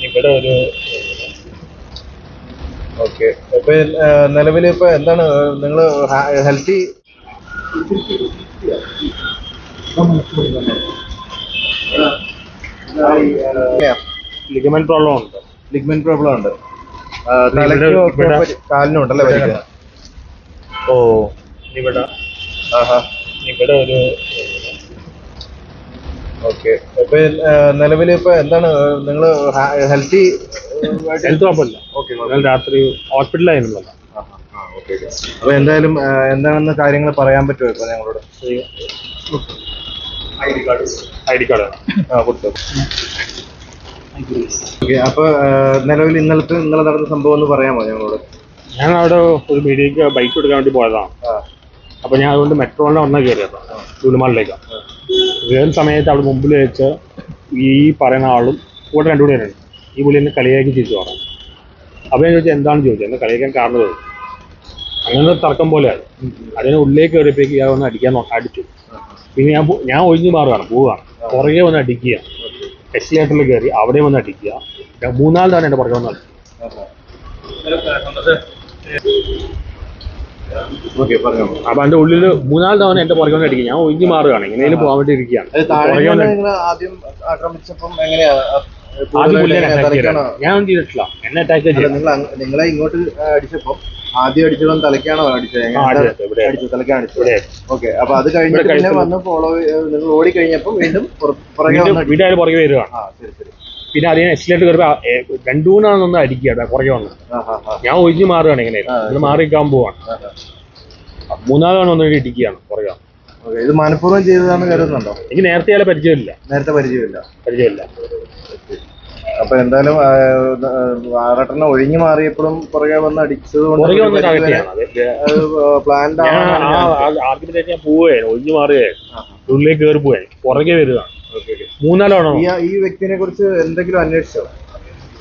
ഇവിടെ ഒരു ഓക്കെ. ഇപ്പൊ നിലവിൽ ഇപ്പൊ എന്താണ് നിങ്ങൾ ഹെൽത്തി ലിഗമെന്റ് പ്രോബ്ലം ഉണ്ട്. ലിഗ്മെന്റ് പ്രോബ്ലം ഉണ്ട്. കാലിനും ഉണ്ടല്ലേ പരിക്ക്? ഓ ഇവിടെ ഇവിടെ ഒരു ഓക്കെ. ഇപ്പൊ നിലവിൽ ഇപ്പൊ എന്താണ് നിങ്ങൾ ഹെൽത്ത് കുഴപ്പമില്ല. ഓക്കെ, രാത്രി ഹോസ്പിറ്റലായിരുന്നല്ലോ. അപ്പൊ എന്തായാലും എന്താണെന്ന് കാര്യങ്ങൾ പറയാൻ പറ്റുമോ ഇപ്പൊ ഞങ്ങളോട്? ഐ ഡി കാർഡ് കൊടുത്തു. ഓക്കെ. അപ്പൊ നിലവിൽ ഇന്നലെ നടന്ന സംഭവം ഒന്ന് പറയാമോ ഞങ്ങളോട്? ഞാൻ അവിടെ ഒരു മീഡിയക്ക് ബൈക്ക് എടുക്കാൻ വേണ്ടി പോയതാണ്. അപ്പൊ ഞാൻ അതുകൊണ്ട് മെട്രോളിനെ വന്നാൽ കയറിയത് ലുലുമാളിലേക്ക്. കയറുന്ന സമയത്ത് അവിടെ മുമ്പിൽ വെച്ച് ഈ പറയുന്ന ആളും കൂടെ രണ്ടുകൂടെ ഉണ്ട്. ഈ പുള്ളി എന്നെ കളിയാക്കി തിരിച്ചു പറഞ്ഞു. അപ്പോൾ ഞാൻ ചോദിച്ചാൽ എന്താണെന്ന് ചോദിച്ചത്, എന്നെ കളിയാക്കാൻ കാരണം ചോദിച്ചു. അങ്ങനെ തർക്കം പോലെയാണ്. അതിന് ഉള്ളിലേക്ക് കയറിയപ്പോഴേക്ക് ഇയാൾ വന്ന് അടിച്ചു. പിന്നെ ഞാൻ ഒഴിഞ്ഞു മാറുകയാണ്, പോവുകയാണ്. പുറകെ വന്ന് അടിക്കുക, എക്സിലേറ്ററിൽ കയറി അവിടെ വന്ന് അടിക്കുക. മൂന്നാല് തവണ എൻ്റെ പുറകെ വന്ന് അടിച്ചു. അപ്പൊ അതിന്റെ ഉള്ളിൽ മൂന്നാല് തവണ എന്റെ പുറകെ വന്ന് അടിക്കുക. ഞാൻ ഒഴിഞ്ഞു മാറുകയാണ്, എങ്ങനെയും പോകാൻ വേണ്ടി ഇരിക്കുകയാണ്. ഞാൻ ഒന്നും ചെയ്തിട്ടില്ല, എന്നെ അറ്റാക്ക് ചെയ്തു. നിങ്ങളെ ഇങ്ങോട്ട് അടിച്ചപ്പോ ആദ്യം അടിച്ചതും തലക്കാണോ അടിച്ചത്? തലക്കാണ് അടിച്ചത്. ഓക്കെ. അപ്പൊ അത് കഴിഞ്ഞിട്ട് വന്ന് ഫോളോ നിങ്ങൾ ഓടി കഴിഞ്ഞപ്പോ വീണ്ടും വീട്ടുകാർ പുറകെ വരികയാണ്. പിന്നെ അതിന് എക്സിലേറ്റ് കയറി രണ്ടു മൂന്നാണെന്നൊന്ന് അടിക്കുക പുറകെ വന്ന്. ഞാൻ ഒഴിഞ്ഞു മാറുകയാണ്, എങ്ങനെ മാറിക്കാൻ പോവാണ്. മൂന്നാമതാണ് ഒന്ന് ഇടിക്കുകയാണ് പുറകെ. ഇത് മനഃപൂർവ്വം ചെയ്തതാണെന്ന് കരുതുന്നുണ്ടോ? എനിക്ക് നേരത്തെ അയാളെ പരിചയമില്ല. പരിചയമില്ല. അപ്പൊ എന്തായാലും ആറട്ടെണ്ണം ഒഴിഞ്ഞു മാറിയപ്പോഴും പുറകെ വന്ന് അടിച്ചത് പ്ലാൻഡ് ആർഗ്യുമെന്റ് ഞാൻ പോവുകയായിരുന്നു, ഒഴിഞ്ഞു മാറുകയായിരുന്നു, ഉള്ളിലേക്ക് കയറി പോവുകയായിരുന്നു, പുറകെ വരികയാണ്. മൂന്നാലാണോ? ഈ വ്യക്തിനെ കുറിച്ച് എന്തെങ്കിലും അന്വേഷിച്ചോ?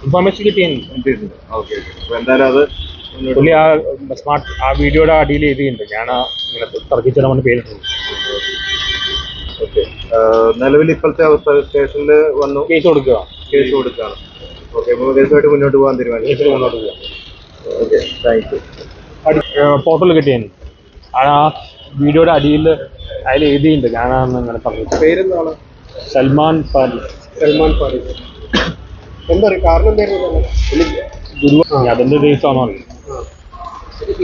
ഇൻഫർമേഷൻ കിട്ടിയിട്ടുണ്ട്. ഓക്കെ. എന്തായാലും അത് പുള്ളി ആ വീഡിയോയുടെ അടിയിൽ എഴുതിയിട്ടുണ്ട്. ഞാൻ ഇങ്ങനെ തർക്കിച്ചവന്റെ പേരിട്ടുണ്ട്. ഓക്കെ. നിലവിൽ ഇപ്പോഴത്തെ അവസ്ഥ സ്റ്റേഷനിൽ വന്നു കേസ് കൊടുക്കുകയാണ്. ഓക്കെ. കേസുമായിട്ട് മുന്നോട്ട് പോകാൻ തീരുമാനിച്ചു. ഓക്കെ. Thank you. ഫോട്ടോയിൽ കിട്ടിയാണ് ആ വീഡിയോയുടെ അടിയിൽ അതിൽ എഴുതിയിട്ടുണ്ട്. ഞാനാണെന്ന് ഇങ്ങനെ പറഞ്ഞു. പേരെന്താണ്? സൽമാൻ ഫാരിസ്. എന്താ പറയുക, കാരണം എന്തായിരുന്നു? അതിന്റെ ദേശമാണോ അറിയില്ല.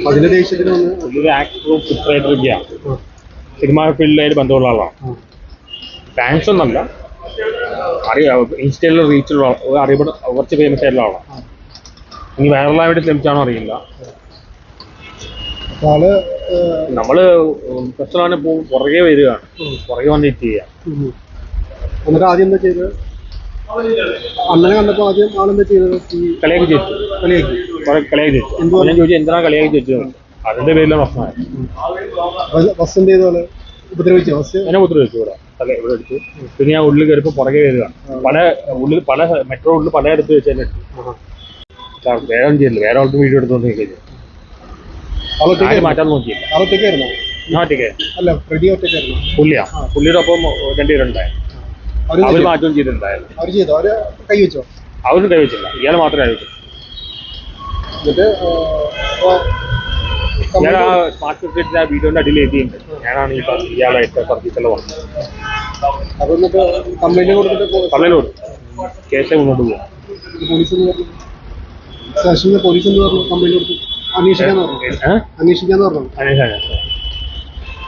അതിന്റെ ദേശത്തിന് ഒരു ആക്ടറും ചിത്രമായിട്ടൊക്കെയാണ്. സിനിമാ ഫീൽഡിലായിട്ട് ബന്ധമുള്ള ആളാണ്. ഫാൻസ് ഒന്നല്ല, ഇൻസ്റ്റയിൽ റീച്ചുള്ള അറിയപ്പെടുന്ന കുറച്ച് ഫേമസ് ആയിട്ടുള്ള ആളാണ്. ഇനി വൈറലാൻ വേണ്ടി ശ്രമിച്ചാണോ അറിയില്ല. നമ്മള് പ്രശ്നമാണ് പുറകെ വരികയാണ്, പുറകെ വന്ന് ഹിറ്റ് ചെയ്യാം. എന്നിട്ട് ആദ്യം എന്താ ചെയ്തത്? അണ്ണനെ കണ്ടപ്പോ ആദ്യം ആളെന്താ ചെയ്തത്? കളിയാക്കി ചോദിച്ചു. ഞാൻ ചോദിച്ചു എന്തിനാ കളിയാക്കി ചോദിച്ചത്. അതിന്റെ പേരിലാണ് പ്രശ്നമായത്. ബസ് എന്ത് ചെയ്തോളെ ഉപദ്രവിച്ചു? എന്നെ ഉപദ്രവിച്ചു ഇവിടെ അടിച്ചു. പിന്നെ ഞാൻ ഉള്ളിൽ കയറിപ്പോ പുറകെ വരികയാണ്. പല മെട്രോ ഉള്ളിൽ പലയിടത്ത് വെച്ച് തന്നെ വേറെ ചെയ്തില്ല. വേറെ ആൾക്ക് വീഡിയോ എടുത്തോണ്ട് മാറ്റാൻ നോക്കിയില്ല. പുള്ളിയുടെ ഒപ്പം രണ്ടുപേരുണ്ടായിരുന്നു. അവർ മാറ്റവും ചെയ്തിട്ടുണ്ടായിരുന്നു. അവരും കൈവച്ചില്ല, ഇയാൾ മാത്രമേ കൈവച്ചു. ഞാൻ ആ സ്മാർട്ട് ഫിറ്റിന്റെ ആ വീഡിയോന്റെ അടിയിൽ എഴുതിയിട്ടുണ്ട്. ഞാനാണ് ഇയാളായിട്ട് സർവീസെല്ലാം വന്നത്. കംപ്ലൈന്റ് കൊടുത്തു. കേസ് മുന്നോട്ട് പോകും.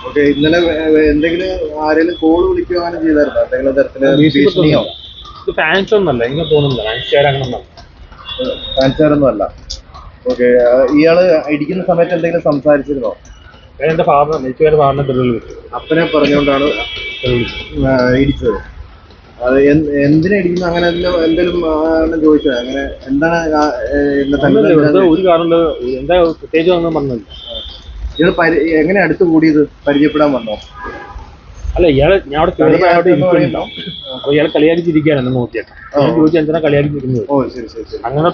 ഓക്കെ. ഇന്നലെ എന്തെങ്കിലും ആരെങ്കിലും കോൾ വിളിക്കുകയോ അങ്ങനെ ചെയ്തായിരുന്നോ? എന്തെങ്കിലും തരത്തില്? ഇത് ഫാൻസ് ഒന്നല്ല, എനിക്ക് തോന്നുന്നില്ല ഫാൻസുകാരൊന്നും അല്ല. ഓക്കെ. ഇയാള് ഇടിക്കുന്ന സമയത്ത് എന്തെങ്കിലും സംസാരിച്ചിരുന്നോ? എന്റെ ഫാദറിനെ തെളിവ് കിട്ടി. അപ്പനെ പറഞ്ഞുകൊണ്ടാണ് ഇടിച്ചത്. അത് എന്തിനാ ഇടിക്കുന്നു? അങ്ങനെ എന്തെങ്കിലും ചോദിച്ചത്? അങ്ങനെ എന്താണ് ഒരു കാരണം എന്താ പ്രത്യേകിച്ച് ഒന്നും പറഞ്ഞില്ല. ഇയാൾ എങ്ങനെ അടുത്ത് കൂടിയത്? പരിചയപ്പെടാൻ വന്നോ? അല്ല, ഇയാളെ ഞാൻ അവിടെ ഇരിക്കുന്നുണ്ടോ, അപ്പൊ ഇയാളെ കളിയാക്കി ചിരിക്കുകയാണ് എന്നെ നോക്കിയിട്ട്. ഞാൻ ചോദിച്ചാൽ എന്തിനാ കളിയാക്കി ചിരിക്കുന്നത്? അങ്ങനെ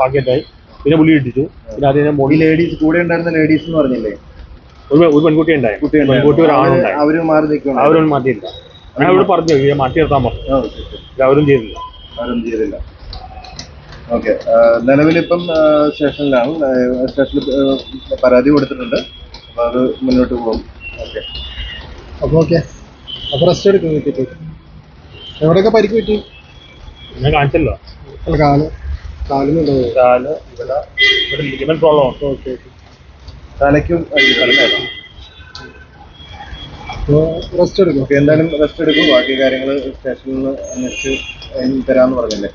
ആക്കിയിട്ടായി. പിന്നെ പുള്ളി ഇടിച്ചു. പിന്നെ അതിനെ ലേഡീസ് കൂടെ ഉണ്ടായിരുന്ന ലേഡീസ് എന്ന് പറഞ്ഞില്ലേ? ഒരു പെൺകുട്ടി ഉണ്ടായി, പെൺകുട്ടി ഒരാളുണ്ടായി. അവരും മാറി നിൽക്കണം. അവരൊന്നും മാറ്റിയില്ല. ഞാൻ ഇവിടെ പറഞ്ഞു മാറ്റി നിർത്താൻ പറഞ്ഞു. അവരും ചെയ്തില്ല. ഓക്കെ. നിലവിലിപ്പം സ്റ്റേഷനിലാണ്. സ്റ്റേഷനിൽ പരാതി കൊടുത്തിട്ടുണ്ട്. അപ്പോൾ അത് മുന്നോട്ട് പോകും. ഓക്കെ. അപ്പോൾ റെസ്റ്റ് എടുക്കും കിട്ടിയിട്ട്. എവിടെയൊക്കെ പരിക്ക് പറ്റി? ഞാൻ കാണിച്ചല്ലോ. കാലിനുണ്ടോ? കാല് ഇവിടെ ലിഗമെന്റ് പ്രോബ്ലം ഉണ്ട്. ഓക്കെ. തലയ്ക്കും അപ്പോൾ റെസ്റ്റ് എടുക്കും. എന്തായാലും റെസ്റ്റ് എടുക്കും. ബാക്കി കാര്യങ്ങൾ സ്റ്റേഷനിൽ നിന്ന് അന്വേഷിച്ച് തരാമെന്ന് പറഞ്ഞല്ലേ.